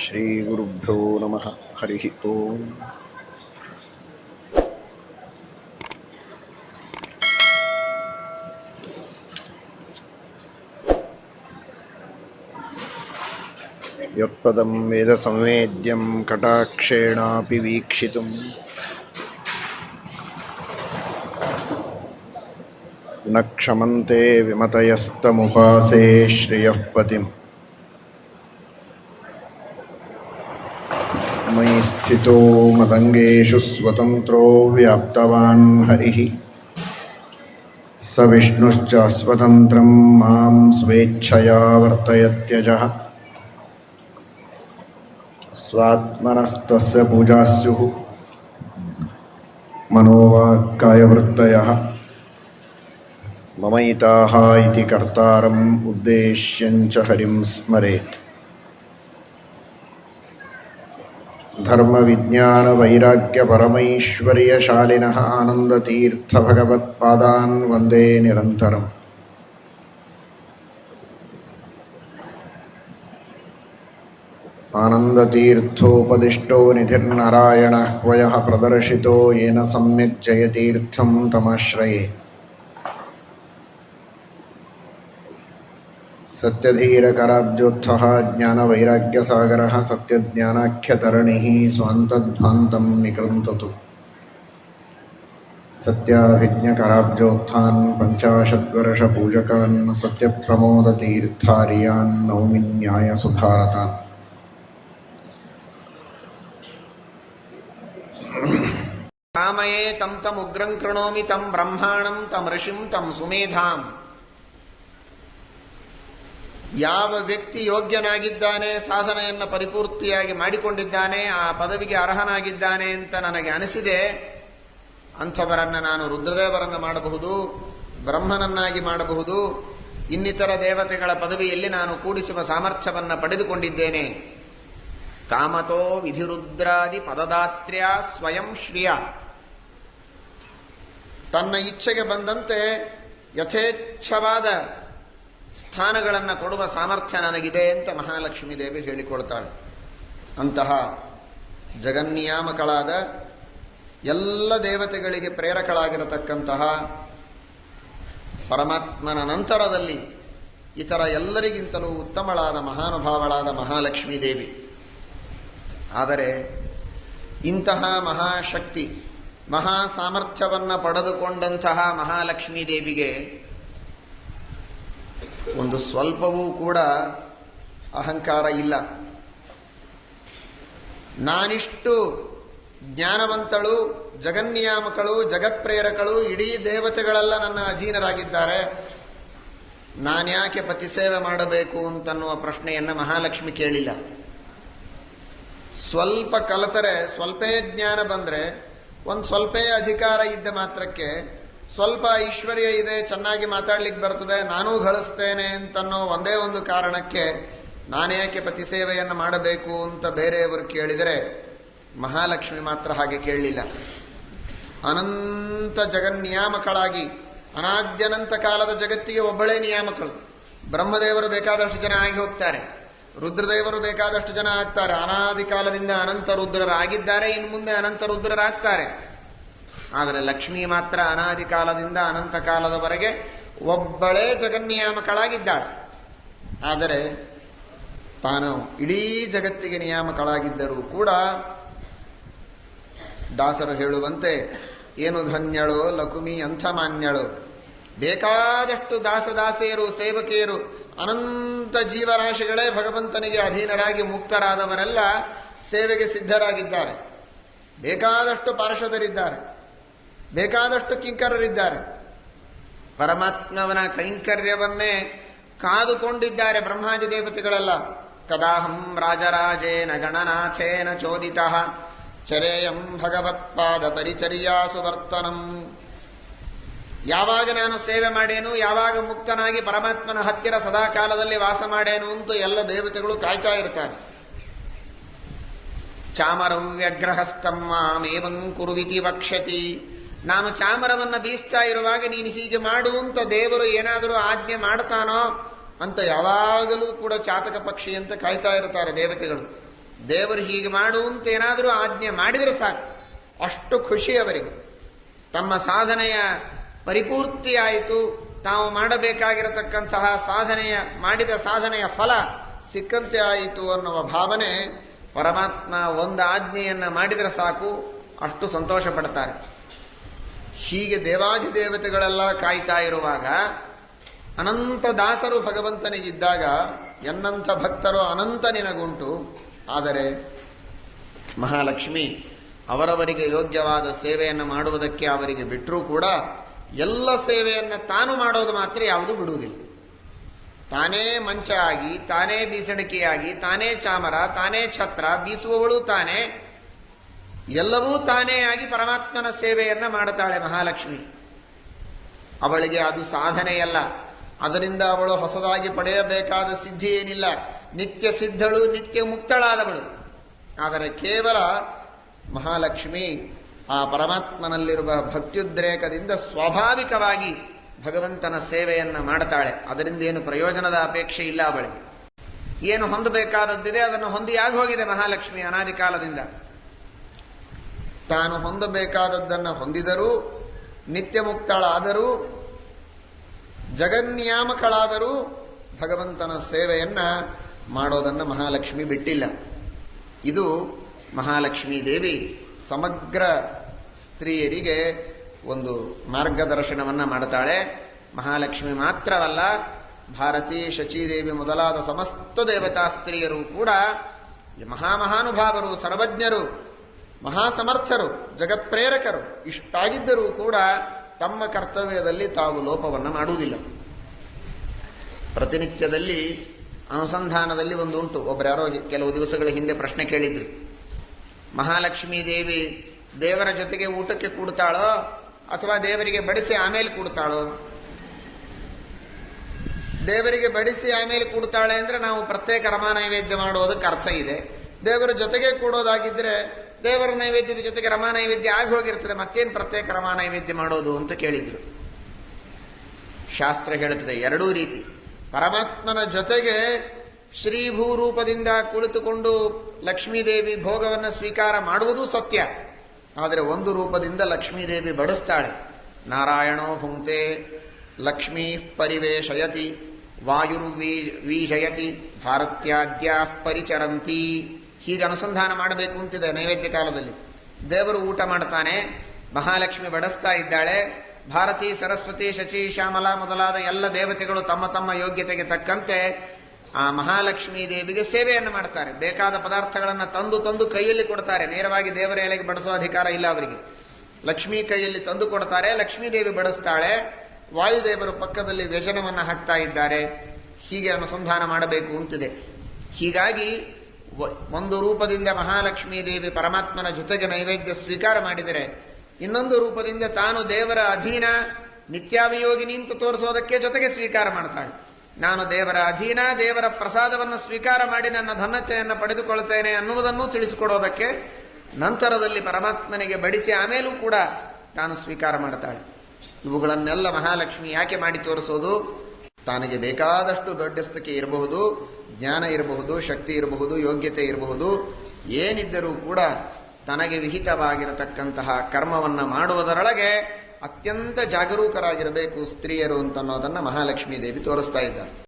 ಶ್ರೀಗುರುಭ್ಯೋ ನಮಃ. ಹರಿ ಓಂ. ಯತ್ಪದಂ ವೇದ ಸಂವೇದ್ಯಂ ಕಟಾಕ್ಷೇಣಾಪಿ ವೀಕ್ಷಿತುಂ ನ ಕ್ಷಮಂತೆ ವಿಮತಯಸ್ತಮುಪಾಸೇ ಶ್ರಿಯಃ ಪತಿಂ. ಮಯಿ ಸ್ಥಿತೋ ಮದಂಗೇಷು ಸ್ವತಂತ್ರೋ ವ್ಯಾಪ್ತವಾನ್ ಹರಿಃ ಸ ವಿಷ್ಣುಶ್ಚ ಸ್ವತಂತ್ರಂ ಮಾಂ ಸ್ವೇಚ್ಛಯಾ ವರ್ತಯತ್ಯಜಃ. ಸ್ವಾತ್ಮನಸ್ತಸ್ಯ ಪೂಜಾಸ್ಯುಃ ಮನೋವಾಕ್ಕಾಯವೃತ್ತಯಃ ಮಮೈತಾಃ ಇತಿ ಕರ್ತಾರಂ ಉದ್ದೇಶ್ಯಂಚ ಹರಿಂ ಸ್ಮರೇತ್. ಧರ್ಮವಿಜ್ಞಾನವೈರಾಗ್ಯಪರಮೈಶ್ವರ್ಯಶಾಲಿನಃ ಆನಂದತೀರ್ಥಭಗವತ್ಪಾದಾನ್ ವಂದೇ ನಿರಂತರಂ. ಆನಂದತೀರ್ಥೋಪದಿಷ್ಟೋ ನಿಧಿರ್ನಾರಾಯಣಃ ವಯಃ ಪ್ರದರ್ಶಿತೋ ಯೇನ ಸಮ್ಯಕ್ ಜಯತೀರ್ಥಂ ತಮಾಶ್ರಯೇ. ಸತ್ಯಧೀರಕರಾಬ್ಜೋತ್ಥಃ ಜ್ಞಾನವೈರಾಗ್ಯಸಾಗರಃ ಸತ್ಯಜ್ಞಾನಾಖ್ಯತರಣಿಃ ಸ್ವಾಂತಧ್ವಾಂತಂ ನಿಕೃಂತತು. ಸತ್ಯಾಭಿಜ್ಞಕರಾಬ್ಜೋತ್ಥಾನ್ ಪಂಚಾಶದ್ವರ್ಷಪೂಜಕಾನ್ ಸತ್ಯಪ್ರಮೋದತೀರ್ಥಾರ್ಯಾನ್ ನೌಮಿ ನ್ಯಾಯಸುಧಾರತಾನ್. ಕಾಮಯೇ ತಂ ತಮುಗ್ರಂ ಕೃಣೋಮಿ ತಂ ಬ್ರಹ್ಮಾಣಂ ತಂ ಋಷಿಂ ತಂ ಸುಮೇಧಾಂ. ಯಾವ ವ್ಯಕ್ತಿ ಯೋಗ್ಯನಾಗಿದ್ದಾನೆ, ಸಾಧನೆಯನ್ನು ಪರಿಪೂರ್ತಿಯಾಗಿ ಮಾಡಿಕೊಂಡಿದ್ದಾನೆ, ಆ ಪದವಿಗೆ ಅರ್ಹನಾಗಿದ್ದಾನೆ ಅಂತ ನನಗೆ ಅನಿಸಿದೆ, ಅಂಥವರನ್ನು ನಾನು ರುದ್ರದೇವರನ್ನು ಮಾಡಬಹುದು, ಬ್ರಹ್ಮನನ್ನಾಗಿ ಮಾಡಬಹುದು, ಇನ್ನಿತರ ದೇವತೆಗಳ ಪದವಿಯಲ್ಲಿ ನಾನು ಕೂಡಿಸುವ ಸಾಮರ್ಥ್ಯವನ್ನು ಪಡೆದುಕೊಂಡಿದ್ದೇನೆ. ಕಾಮತೋ ವಿಧಿರುದ್ರಾದಿ ಪದದಾತ್ರ್ಯ ಸ್ವಯಂ ಶ್ರಿಯ. ತನ್ನ ಇಚ್ಛೆಗೆ ಬಂದಂತೆ ಯಥೇಚ್ಛವಾದ ಸ್ಥಾನಗಳನ್ನು ಕೊಡುವ ಸಾಮರ್ಥ್ಯ ನನಗಿದೆ ಅಂತ ಮಹಾಲಕ್ಷ್ಮೀ ದೇವಿ ಹೇಳಿಕೊಳ್ತಾಳೆ. ಅಂತಹ ಜಗನ್ನಿಯಾಮಕಳಾದ ಎಲ್ಲ ದೇವತೆಗಳಿಗೆ ಪ್ರೇರಕಳಾಗಿರತಕ್ಕಂತಹ ಪರಮಾತ್ಮನ ನಂತರದಲ್ಲಿ ಇತರ ಎಲ್ಲರಿಗಿಂತಲೂ ಉತ್ತಮಳಾದ ಮಹಾನುಭಾವಳಾದ ಮಹಾಲಕ್ಷ್ಮೀ ದೇವಿ. ಆದರೆ ಇಂತಹ ಮಹಾಶಕ್ತಿ, ಮಹಾ ಸಾಮರ್ಥ್ಯವನ್ನು ಪಡೆದುಕೊಂಡಂತಹ ಮಹಾಲಕ್ಷ್ಮೀ ದೇವಿಗೆ ಒಂದು ಸ್ವಲ್ಪವೂ ಕೂಡ ಅಹಂಕಾರ ಇಲ್ಲ. ನಾನಿಷ್ಟು ಜ್ಞಾನವಂತಳು, ಜಗನ್ನಿಯಾಮಕಳು, ಜಗತ್ಪ್ರೇರಕಳು, ಇಡೀ ದೇವತೆಗಳೆಲ್ಲ ನನ್ನ ಅಧೀನರಾಗಿದ್ದಾರೆ, ನಾನ್ಯಾಕೆ ಪತಿಸೇವೆ ಮಾಡಬೇಕು ಅಂತನ್ನುವ ಪ್ರಶ್ನೆಯನ್ನು ಮಹಾಲಕ್ಷ್ಮಿ ಕೇಳಿಲ್ಲ. ಸ್ವಲ್ಪ ಕಲಿತರೆ, ಸ್ವಲ್ಪೇ ಜ್ಞಾನ ಬಂದರೆ, ಒಂದು ಸ್ವಲ್ಪೇ ಅಧಿಕಾರ ಇದ್ದ ಮಾತ್ರಕ್ಕೆ, ಸ್ವಲ್ಪ ಐಶ್ವರ್ಯ ಇದೆ, ಚೆನ್ನಾಗಿ ಮಾತಾಡ್ಲಿಕ್ಕೆ ಬರ್ತದೆ, ನಾನೂ ಗಳಿಸ್ತೇನೆ ಅಂತನ್ನೋ ಒಂದೇ ಒಂದು ಕಾರಣಕ್ಕೆ ನಾನೇಕೆ ಪತಿಸೇವೆಯನ್ನು ಮಾಡಬೇಕು ಅಂತ ಬೇರೆಯವರು ಕೇಳಿದರೆ, ಮಹಾಲಕ್ಷ್ಮಿ ಮಾತ್ರ ಹಾಗೆ ಕೇಳಲಿಲ್ಲ. ಅನಂತ ಜಗನ್ನಿಯಾಮಕಳಾಗಿ ಅನಾದ್ಯನಂತ ಕಾಲದ ಜಗತ್ತಿಗೆ ಒಬ್ಬಳೇ ನಿಯಾಮಕಳು. ಬ್ರಹ್ಮದೇವರು ಬೇಕಾದಷ್ಟು ಜನ ಆಗಿ ಹೋಗ್ತಾರೆ, ರುದ್ರದೇವರು ಬೇಕಾದಷ್ಟು ಜನ ಆಗ್ತಾರೆ, ಅನಾದಿ ಕಾಲದಿಂದ ಅನಂತ ರುದ್ರರಾಗಿದ್ದಾರೆ, ಇನ್ನು ಮುಂದೆ ಅನಂತ ರುದ್ರರಾಗ್ತಾರೆ. ಆದರೆ ಲಕ್ಷ್ಮೀ ಮಾತ್ರ ಅನಾದಿ ಕಾಲದಿಂದ ಅನಂತ ಕಾಲದವರೆಗೆ ಒಬ್ಬಳೇ ಜಗನ್ನಿಯಾಮಕಳಾಗಿದ್ದಾಳೆ. ಆದರೆ ತಾನು ಇಡೀ ಜಗತ್ತಿಗೆ ನಿಯಾಮಕಳಾಗಿದ್ದರೂ ಕೂಡ ದಾಸರು ಹೇಳುವಂತೆ ಏನು ಧನ್ಯಳೋ ಲಕುಮಿ ಅಂಥ ಮಾನ್ಯಳು. ಬೇಕಾದಷ್ಟು ದಾಸದಾಸಿಯರು, ಸೇವಕಿಯರು, ಅನಂತ ಜೀವರಾಶಿಗಳೇ ಭಗವಂತನಿಗೆ ಅಧೀನರಾಗಿ ಮುಕ್ತರಾದವರೆಲ್ಲ ಸೇವೆಗೆ ಸಿದ್ಧರಾಗಿದ್ದಾರೆ. ಬೇಕಾದಷ್ಟು ಪಾರ್ಷದರಿದ್ದಾರೆ, ಬೇಕಾದಷ್ಟು ಕಿಂಕರರಿದ್ದಾರೆ. ಪರಮಾತ್ಮವನ ಕೈಂಕರ್ಯವನ್ನೇ ಕಾದುಕೊಂಡಿದ್ದಾರೆ ಬ್ರಹ್ಮಾದಿ ದೇವತೆಗಳೆಲ್ಲ. ಕದಾಹಂ ರಾಜರಾಜೇನ ಗಣನಾಥೇನ ಚೋದಿತಃ ಚರೇಯಂ ಭಗವತ್ಪಾದ ಪರಿಚರ್ಯಾಸು ವರ್ತನಂ. ಯಾವಾಗ ನಾನು ಸೇವೆ ಮಾಡೇನು, ಯಾವಾಗ ಮುಕ್ತನಾಗಿ ಪರಮಾತ್ಮನ ಹತ್ತಿರ ಸದಾಕಾಲದಲ್ಲಿ ವಾಸ ಮಾಡೇನು ಅಂತ ಎಲ್ಲ ದೇವತೆಗಳು ಕಾಯ್ತಾ ಇರ್ತಾರೆ. ಚಾಮರಂ ವ್ಯಗ್ರಹಸ್ತಂ ಮಾಮೇವಂ ಕುರುವಿತಿ ವಕ್ಷತಿ. ನಾನು ಚಾಮರವನ್ನು ಬೀಸ್ತಾ ಇರುವಾಗ ನೀನು ಹೀಗೆ ಮಾಡು ಅಂತ ದೇವರು ಏನಾದರೂ ಆಜ್ಞೆ ಮಾಡ್ತಾನೋ ಅಂತ ಯಾವಾಗಲೂ ಕೂಡ ಚಾತಕ ಪಕ್ಷಿ ಅಂತ ಕಾಯ್ತಾ ಇರ್ತಾರೆ ದೇವತೆಗಳು. ದೇವರು ಹೀಗೆ ಮಾಡು ಅಂತ ಏನಾದರೂ ಆಜ್ಞೆ ಮಾಡಿದರೆ ಸಾಕು, ಅಷ್ಟು ಖುಷಿ ಅವರಿಗೆ. ತಮ್ಮ ಸಾಧನೆಯ ಪರಿಪೂರ್ತಿಯಾಯಿತು, ತಾವು ಮಾಡಬೇಕಾಗಿರತಕ್ಕಂತಹ ಮಾಡಿದ ಸಾಧನೆಯ ಫಲ ಸಿಕ್ಕಂತೆ ಆಯಿತು ಅನ್ನುವ ಭಾವನೆ. ಪರಮಾತ್ಮ ಒಂದು ಆಜ್ಞೆಯನ್ನು ಮಾಡಿದರೆ ಸಾಕು, ಅಷ್ಟು ಸಂತೋಷ ಪಡ್ತಾರೆ. ಹೀಗೆ ದೇವಾಧಿದೇವತೆಗಳೆಲ್ಲ ಕಾಯ್ತಾ ಇರುವಾಗ, ಅನಂತ ದಾಸರು ಭಗವಂತನಿಗಿದ್ದಾಗ, ಎನ್ನಂಥ ಭಕ್ತರು ಅನಂತ ನಿನಗುಂಟು. ಆದರೆ ಮಹಾಲಕ್ಷ್ಮಿ ಅವರವರಿಗೆ ಯೋಗ್ಯವಾದ ಸೇವೆಯನ್ನು ಮಾಡುವುದಕ್ಕೆ ಅವರಿಗೆ ಬಿಟ್ಟರೂ ಕೂಡ ಎಲ್ಲ ಸೇವೆಯನ್ನು ತಾನು ಮಾಡೋದು ಮಾತ್ರ ಯಾವುದೂ ಬಿಡುವುದಿಲ್ಲ. ತಾನೇ ಮಂಚ ಆಗಿ, ತಾನೇ ಬೀಸಣಿಕೆಯಾಗಿ, ತಾನೇ ಚಾಮರ, ತಾನೇ ಛತ್ರ, ಬೀಸುವವಳು ತಾನೇ, ಎಲ್ಲವೂ ತಾನೇ ಆಗಿ ಪರಮಾತ್ಮನ ಸೇವೆಯನ್ನ ಮಾಡುತ್ತಾಳೆ ಮಹಾಲಕ್ಷ್ಮಿ. ಅವಳಿಗೆ ಅದು ಸಾಧನೆಯಲ್ಲ, ಅದರಿಂದ ಅವಳು ಹೊಸದಾಗಿ ಪಡೆಯಬೇಕಾದ ಸಿದ್ಧಿ ಏನಿಲ್ಲ. ನಿತ್ಯ ಸಿದ್ಧಳು, ನಿತ್ಯ ಮುಕ್ತಳಾದವಳು. ಆದರೆ ಕೇವಲ ಮಹಾಲಕ್ಷ್ಮಿ ಆ ಪರಮಾತ್ಮನಲ್ಲಿರುವ ಭಕ್ತ್ಯುದ್ರೇಕದಿಂದ ಸ್ವಾಭಾವಿಕವಾಗಿ ಭಗವಂತನ ಸೇವೆಯನ್ನ ಮಾಡ್ತಾಳೆ. ಅದರಿಂದ ಏನು ಪ್ರಯೋಜನದ ಅಪೇಕ್ಷೆ ಇಲ್ಲ ಅವಳಿಗೆ. ಏನು ಹೊಂದಬೇಕಾದದ್ದಿದೆ ಅದನ್ನು ಹೊಂದಿ ಆಗಿ ಹೋಗಿದೆ ಮಹಾಲಕ್ಷ್ಮಿ ಅನಾದಿ ಕಾಲದಿಂದ. ತಾನು ಹೊಂದಬೇಕಾದದ್ದನ್ನು ಹೊಂದಿದರೂ, ನಿತ್ಯ ಮುಕ್ತಳಾದರೂ, ಜಗನ್ನಿಯಾಮಕಳಾದರೂ ಭಗವಂತನ ಸೇವೆಯನ್ನ ಮಾಡೋದನ್ನು ಮಹಾಲಕ್ಷ್ಮಿ ಬಿಟ್ಟಿಲ್ಲ. ಇದು ಮಹಾಲಕ್ಷ್ಮೀ ದೇವಿ ಸಮಗ್ರ ಸ್ತ್ರೀಯರಿಗೆ ಒಂದು ಮಾರ್ಗದರ್ಶನವನ್ನ ಮಾಡುತ್ತಾಳೆ. ಮಹಾಲಕ್ಷ್ಮಿ ಮಾತ್ರವಲ್ಲ, ಭಾರತಿ, ಶಚೀದೇವಿ ಮೊದಲಾದ ಸಮಸ್ತ ದೇವತಾ ಸ್ತ್ರೀಯರು ಕೂಡ ಮಹಾಮಹಾನುಭಾವರು, ಸರ್ವಜ್ಞರು, ಮಹಾಸಮರ್ಥರು, ಜಗತ್ಪ್ರೇರಕರು ಇಷ್ಟಾಗಿದ್ದರೂ ಕೂಡ ತಮ್ಮ ಕರ್ತವ್ಯದಲ್ಲಿ ತಾವು ಲೋಪವನ್ನು ಮಾಡುವುದಿಲ್ಲ. ಪ್ರತಿನಿತ್ಯದಲ್ಲಿ ಅನುಸಂಧಾನದಲ್ಲಿ ಒಂದು ಉಂಟು. ಒಬ್ಬರ್ಯಾರೋ ಕೆಲವು ದಿವಸಗಳ ಹಿಂದೆ ಪ್ರಶ್ನೆ ಕೇಳಿದ್ರು, ಮಹಾಲಕ್ಷ್ಮೀ ದೇವಿ ದೇವರ ಜೊತೆಗೆ ಊಟಕ್ಕೆ ಕೂಡ್ತಾಳೋ ಅಥವಾ ದೇವರಿಗೆ ಬಡಿಸಿ ಆಮೇಲೆ ಕೂಡ್ತಾಳೋ? ದೇವರಿಗೆ ಬಡಿಸಿ ಆಮೇಲೆ ಕೂಡ್ತಾಳೆ ಅಂದ್ರೆ ನಾವು ಪ್ರತ್ಯೇಕ ರಮಾ ನೈವೇದ್ಯ ಮಾಡೋದಕ್ಕೆ ಅರ್ಥ ಇದೆ. ದೇವರ ಜೊತೆಗೆ ಕೂಡೋದಾಗಿದ್ರೆ ದೇವರ ನೈವೇದ್ಯದ ಜೊತೆಗೆ ರಮಾ ನೈವೇದ್ಯ ಆಗಿ ಹೋಗಿರ್ತದೆ, ಮತ್ತೇನು ಪ್ರತ್ಯೇಕ ರಮಾ ನೈವೇದ್ಯ ಮಾಡೋದು ಅಂತ ಕೇಳಿದ್ರು. ಶಾಸ್ತ್ರ ಹೇಳುತ್ತದೆ ಎರಡೂ ರೀತಿ. ಪರಮಾತ್ಮನ ಜೊತೆಗೆ ಶ್ರೀಭೂರೂಪದಿಂದ ಕುಳಿತುಕೊಂಡು ಲಕ್ಷ್ಮೀದೇವಿ ಭೋಗವನ್ನು ಸ್ವೀಕಾರ ಮಾಡುವುದೂ ಸತ್ಯ. ಆದರೆ ಒಂದು ರೂಪದಿಂದ ಲಕ್ಷ್ಮೀದೇವಿ ಬಡಿಸ್ತಾಳೆ. ನಾರಾಯಣೋ ಭುಂಕ್ತೆ ಲಕ್ಷ್ಮೀ ಪರಿವೇಶಯತಿ ವಾಯುರ್ವೀಶಯತಿ ಭಾರತ್ಯಾದ್ಯಾ ಪರಿಚರಂತಿ. ಹೀಗೆ ಅನುಸಂಧಾನ ಮಾಡಬೇಕು ಅಂತಿದೆ ನೈವೇದ್ಯ ಕಾಲದಲ್ಲಿ. ದೇವರು ಊಟ ಮಾಡ್ತಾನೆ, ಮಹಾಲಕ್ಷ್ಮಿ ಬಡಿಸ್ತಾ ಇದ್ದಾಳೆ. ಭಾರತಿ, ಸರಸ್ವತಿ, ಶಚಿ, ಶ್ಯಾಮಲ ಮೊದಲಾದ ಎಲ್ಲ ದೇವತೆಗಳು ತಮ್ಮ ತಮ್ಮ ಯೋಗ್ಯತೆಗೆ ತಕ್ಕಂತೆ ಆ ಮಹಾಲಕ್ಷ್ಮೀ ದೇವಿಗೆ ಸೇವೆಯನ್ನು ಮಾಡ್ತಾರೆ. ಬೇಕಾದ ಪದಾರ್ಥಗಳನ್ನು ತಂದು ತಂದು ಕೈಯಲ್ಲಿ ಕೊಡ್ತಾರೆ. ನೇರವಾಗಿ ದೇವರ ಎಲೆಗೆ ಬಡಿಸೋ ಅಧಿಕಾರ ಇಲ್ಲ ಅವರಿಗೆ. ಲಕ್ಷ್ಮೀ ಕೈಯಲ್ಲಿ ತಂದು ಕೊಡ್ತಾರೆ, ಲಕ್ಷ್ಮೀದೇವಿ ಬಡಿಸ್ತಾಳೆ. ವಾಯುದೇವರು ಪಕ್ಕದಲ್ಲಿ ವ್ಯಜನವನ್ನು ಹಾಕ್ತಾ ಇದ್ದಾರೆ. ಹೀಗೆ ಅನುಸಂಧಾನ ಮಾಡಬೇಕು ಅಂತಿದೆ. ಹೀಗಾಗಿ ಒಂದು ರೂಪದಿಂದ ಮಹಾಲಕ್ಷ್ಮೀ ದೇವಿ ಪರಮಾತ್ಮನ ಜೊತೆಗೆ ನೈವೇದ್ಯ ಸ್ವೀಕಾರ ಮಾಡಿದರೆ, ಇನ್ನೊಂದು ರೂಪದಿಂದ ತಾನು ದೇವರ ಅಧೀನ ನಿತ್ಯಾಭಿಯೋಗಿನಿ ಅಂತ ತೋರಿಸೋದಕ್ಕೆ ಜೊತೆಗೆ ಸ್ವೀಕಾರ ಮಾಡ್ತಾಳೆ. ನಾನು ದೇವರ ಅಧೀನ, ದೇವರ ಪ್ರಸಾದವನ್ನು ಸ್ವೀಕಾರ ಮಾಡಿ ನನ್ನ ಧನ್ಯತೆಯನ್ನು ಪಡೆದುಕೊಳ್ಳುತ್ತೇನೆ ಅನ್ನುವುದನ್ನು ತಿಳಿಸಿಕೊಡೋದಕ್ಕೆ ನಂತರದಲ್ಲಿ ಪರಮಾತ್ಮನಿಗೆ ಬಡಿಸಿ ಆಮೇಲೂ ಕೂಡ ತಾನು ಸ್ವೀಕಾರ ಮಾಡ್ತಾಳೆ. ಇವುಗಳನ್ನೆಲ್ಲ ಮಹಾಲಕ್ಷ್ಮಿ ಯಾಕೆ ಮಾಡಿ ತೋರಿಸೋದು? ತನಗೆ ಬೇಕಾದಷ್ಟು ದೊಡ್ಡಸ್ತಕ್ಕೆ ಇರಬಹುದು, ಜ್ಞಾನ ಇರಬಹುದು, ಶಕ್ತಿ ಇರಬಹುದು, ಯೋಗ್ಯತೆ ಇರಬಹುದು, ಏನಿದ್ದರೂ ಕೂಡ ತನಗೆ ವಿಹಿತವಾಗಿರತಕ್ಕಂತಹ ಕರ್ಮವನ್ನ ಮಾಡುವುದರೊಳಗೆ ಅತ್ಯಂತ ಜಾಗರೂಕರಾಗಿರಬೇಕು ಸ್ತ್ರೀಯರು ಅಂತನ್ನೋದನ್ನ ಮಹಾಲಕ್ಷ್ಮೀ ದೇವಿ ತೋರಿಸ್ತಾ ಇದ್ದಾರೆ.